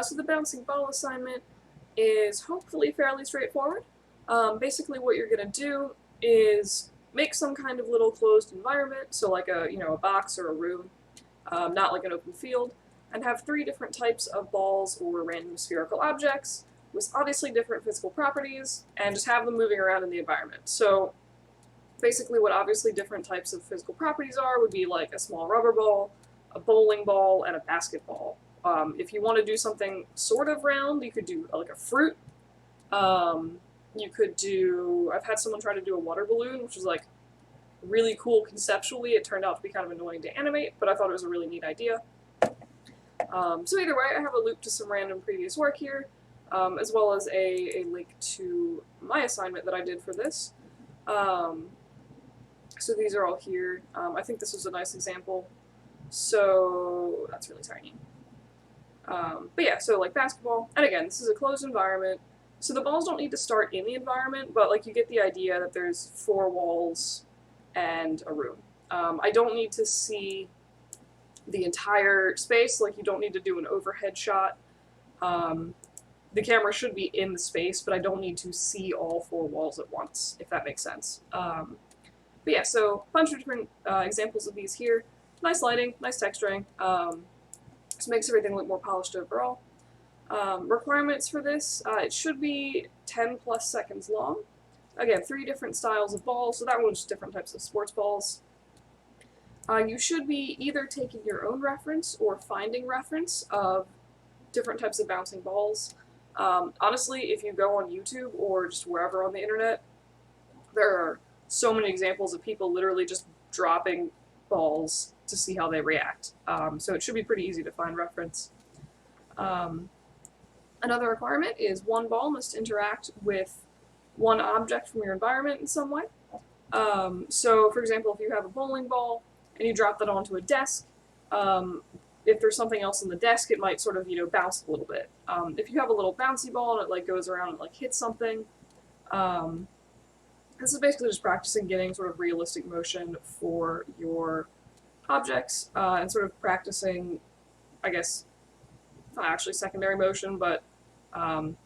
So the bouncing ball assignment is hopefully fairly straightforward. Basically what you're going to do is make some kind of little closed environment, so like a box or a room, not like an open field, and have three different types of balls or random spherical objects with obviously different physical properties, and just have them moving around in the environment. So basically what obviously different types of physical properties are would be like a small rubber ball, a bowling ball, and a basketball. If you want to do something sort of round, you could do like a fruit. Um, you could do. I've had someone try to do a water balloon, which was like really cool conceptually. It turned out to be kind of annoying to animate, but I thought it was a really neat idea. So either way, I have a loop to some random previous work here, as well as a link to my assignment that I did for this. So these are all here. I think this was a nice example. So that's really tiny. But yeah, so like basketball, and again, this is a closed environment, so the balls don't need to start in the environment, but like you get the idea that there's four walls and a room. I don't need to see the entire space, like you don't need to do an overhead shot. The camera should be in the space, but I don't need to see all four walls at once, if that makes sense. But yeah, so a bunch of different examples of these here. Nice lighting, nice texturing. Just makes everything look more polished overall. Requirements for this, it should be 10 plus seconds long. Again, three different styles of balls, so that one's just different types of sports balls. You should be either taking your own reference or finding reference of different types of bouncing balls. Honestly, if you go on YouTube or just wherever on the internet, there are so many examples of people literally just dropping balls to see how they react. So it should be pretty easy to find reference. Another requirement is one ball must interact with one object from your environment in some way. So for example, if you have a bowling ball and you drop that onto a desk, if there's something else on the desk, it might sort of, bounce a little bit. If you have a little bouncy ball and it like goes around and like hits something, this is basically just practicing getting sort of realistic motion for your objects and sort of practicing, I guess, not actually secondary motion, but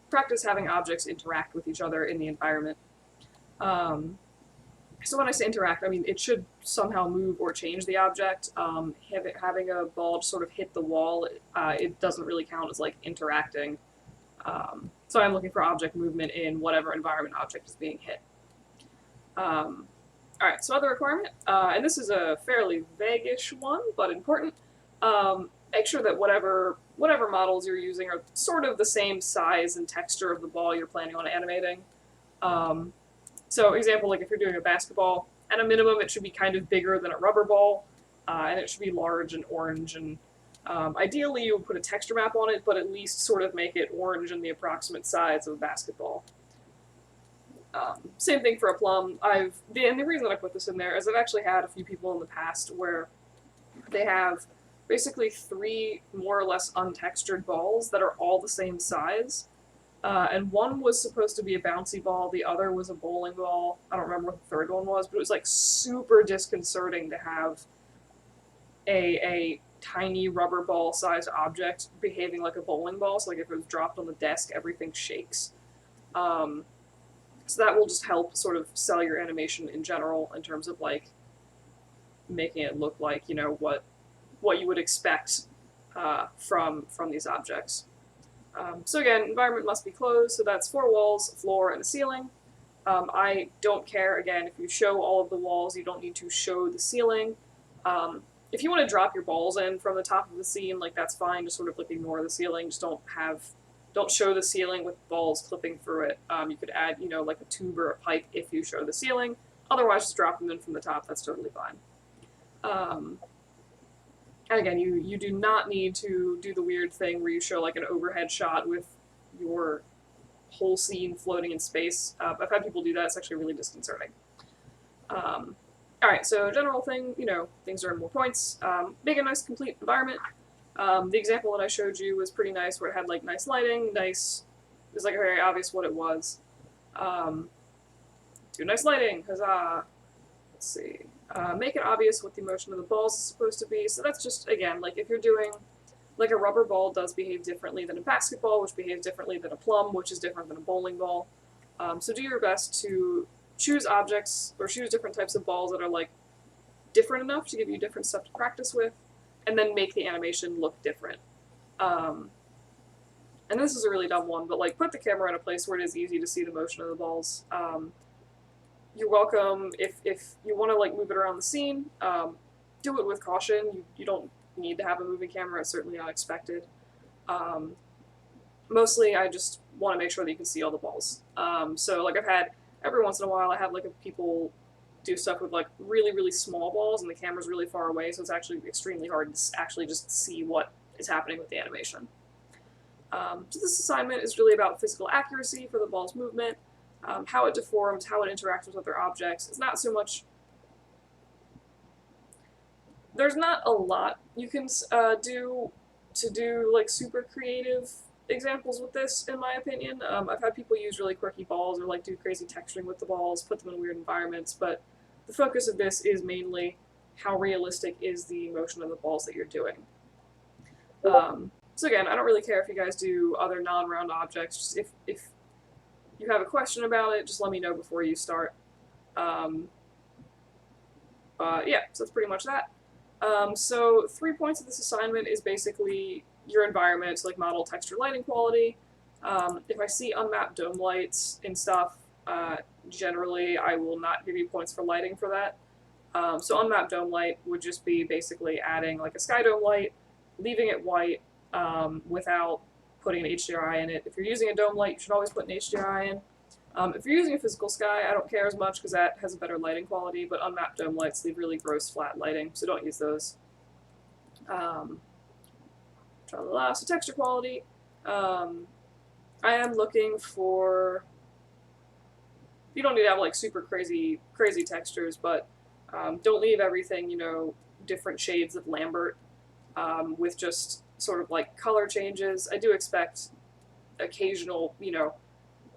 practice having objects interact with each other in the environment. So when I say interact, I mean it should somehow move or change the object. Having a ball just sort of hit the wall, it doesn't really count as like interacting. So I'm looking for object movement in whatever environment object is being hit. Alright, so other requirement, and this is a fairly vague-ish one, but important. Make sure that whatever models you're using are sort of the same size and texture of the ball you're planning on animating. So example, like if you're doing a basketball, at a minimum it should be kind of bigger than a rubber ball, and it should be large and orange, and ideally you would put a texture map on it, but at least sort of make it orange and the approximate size of a basketball. Same thing for a plum. And the reason that I put this in there is I've actually had a few people in the past where they have basically three more or less untextured balls that are all the same size. And one was supposed to be a bouncy ball, the other was a bowling ball. I don't remember what the third one was, but it was like super disconcerting to have a tiny rubber ball sized object behaving like a bowling ball. So like if it was dropped on the desk, everything shakes. So that will just help sort of sell your animation in general in terms of like making it look like, what you would expect from these objects. So again, environment must be closed, so that's four walls, a floor, and a ceiling. I don't care, again, if you show all of the walls, you don't need to show the ceiling. If you want to drop your balls in from the top of the scene, like that's fine, just sort of like ignore the ceiling, just don't show the ceiling with balls clipping through it. You could add, like a tube or a pipe if you show the ceiling. Otherwise, just drop them in from the top, that's totally fine. And again, you do not need to do the weird thing where you show like an overhead shot with your whole scene floating in space. I've had people do that, it's actually really disconcerting. Alright, so general thing, things are in more points. Big and nice complete environment. The example that I showed you was pretty nice, where it had like nice lighting, it was like very obvious what it was. Do nice lighting, huzzah! Let's see. Make it obvious what the motion of the balls is supposed to be. So that's just, again, like if you're doing Like a rubber ball does behave differently than a basketball, which behaves differently than a plum, which is different than a bowling ball. So do your best to choose objects or choose different types of balls that are like different enough to give you different stuff to practice with, and then make the animation look different. Um, and this is a really dumb one, but like put the camera in a place where it is easy to see the motion of the balls. You're welcome if you want to like move it around the scene. Do it with caution. You don't need to have a moving camera. It's certainly not expected. Mostly, I just want to make sure that you can see all the balls. So like I've had every once in a while, I have like people do stuff with like really small balls, and the camera's really far away, so it's actually extremely hard to actually just see what is happening with the animation. So this assignment is really about physical accuracy for the ball's movement, how it deforms, how it interacts with other objects. It's not so much. There's not a lot you can do to do like super creative examples with this, in my opinion. I've had people use really quirky balls or like do crazy texturing with the balls, put them in weird environments, but the focus of this is mainly how realistic is the motion of the balls that you're doing. So again, I don't really care if you guys do other non-round objects. Just if you have a question about it, just let me know before you start. Yeah, so that's pretty much that. So 3 points of this assignment is basically your environment, so like model texture lighting quality. If I see unmapped dome lights and stuff, generally I will not give you points for lighting for that. So unmapped dome light would just be basically adding like a sky dome light, leaving it white without putting an HDRI in it. If you're using a dome light, you should always put an HDRI in. If you're using a physical sky, I don't care as much because that has a better lighting quality, but unmapped dome lights leave really gross flat lighting, so don't use those. So texture quality. I am looking for. You don't need to have like super crazy textures, but don't leave everything, you know, different shades of Lambert with just sort of like color changes. I do expect occasional, you know,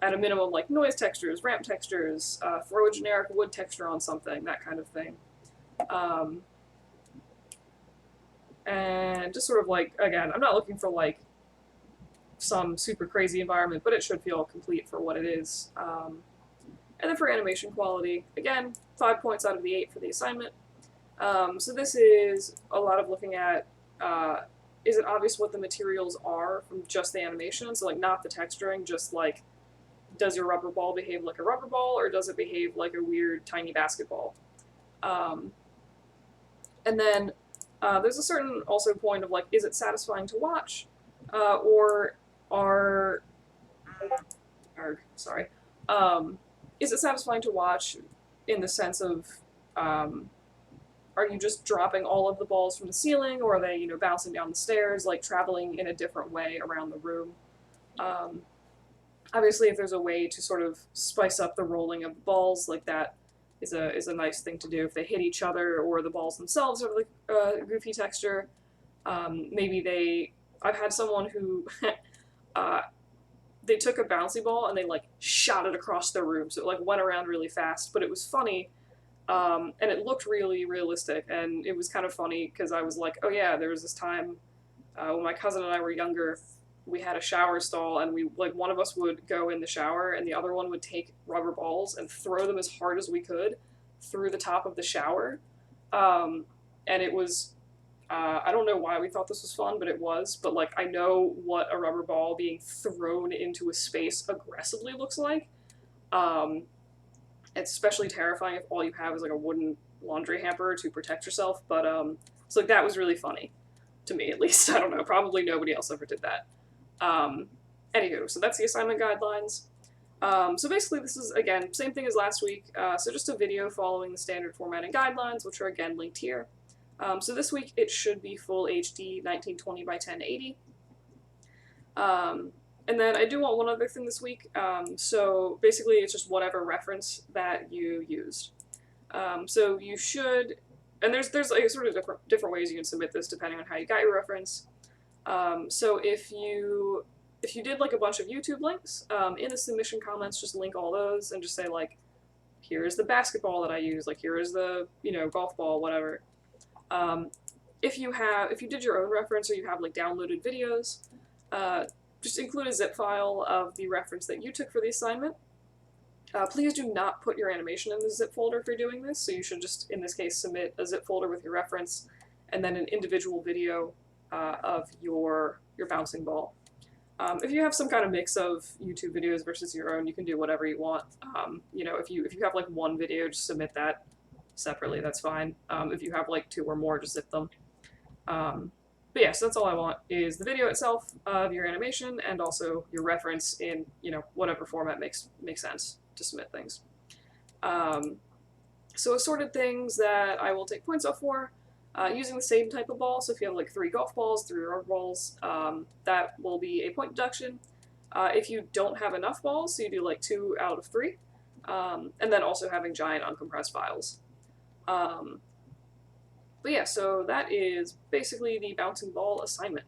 at a minimum like noise textures, ramp textures, throw a generic wood texture on something, that kind of thing. And just sort of like, again, I'm not looking for like some super crazy environment, but it should feel complete for what it is. And then for animation quality, again, 5 points out of the 8 for the assignment. So this is a lot of looking at, is it obvious what the materials are from just the animation? So like not the texturing, just like, does your rubber ball behave like a rubber ball, or does it behave like a weird tiny basketball? And then there's a certain also point of like, is it satisfying to watch, or is it satisfying to watch in the sense of, are you just dropping all of the balls from the ceiling, or are they, you know, bouncing down the stairs, like traveling in a different way around the room? Obviously, if there's a way to sort of spice up the rolling of the balls, like that is a nice thing to do. If they hit each other or the balls themselves are like goofy texture, maybe I've had someone who they took a bouncy ball and they like shot it across the room, so it like went around really fast, but it was funny. And it looked really realistic, and it was kind of funny because I was like, oh yeah, there was this time when my cousin and I were younger, we had a shower stall, and we like one of us would go in the shower and the other one would take rubber balls and throw them as hard as we could through the top of the shower. And it was, I don't know why we thought this was fun, but it was. But like, I know what a rubber ball being thrown into a space aggressively looks like. It's especially terrifying if all you have is like a wooden laundry hamper to protect yourself. But so like that was really funny to me, at least. I don't know. Probably nobody else ever did that. Anywho, so that's the assignment guidelines. So basically this is, again, same thing as last week, so just a video following the standard formatting guidelines, which are again linked here. So this week it should be full HD 1920 by 1080. And then I do want one other thing this week, so basically it's just whatever reference that you used. So you should, and there's like sort of different ways you can submit this depending on how you got your reference. So if you did like a bunch of YouTube links, in the submission comments, just link all those and just say like, here is the basketball that I use, like here is the, you know, golf ball, whatever. if you did your own reference or you have like downloaded videos, just include a zip file of the reference that you took for the assignment. Please do not put your animation in the zip folder if you're doing this, so you should just, in this case, submit a zip folder with your reference and then an individual video of your bouncing ball. If you have some kind of mix of YouTube videos versus your own, you can do whatever you want. You know, if you have like one video, just submit that separately, that's fine. If you have like 2 or more, just zip them. But yeah, so that's all I want, is the video itself of your animation and also your reference in, you know, whatever format makes sense to submit things. So assorted things that I will take points off for, using the same type of ball. So if you have like 3 golf balls, 3 rubber balls, that will be a point deduction. If you don't have enough balls, so you do like 2 out of 3, and then also having giant uncompressed files. But yeah, so that is basically the bouncing ball assignment.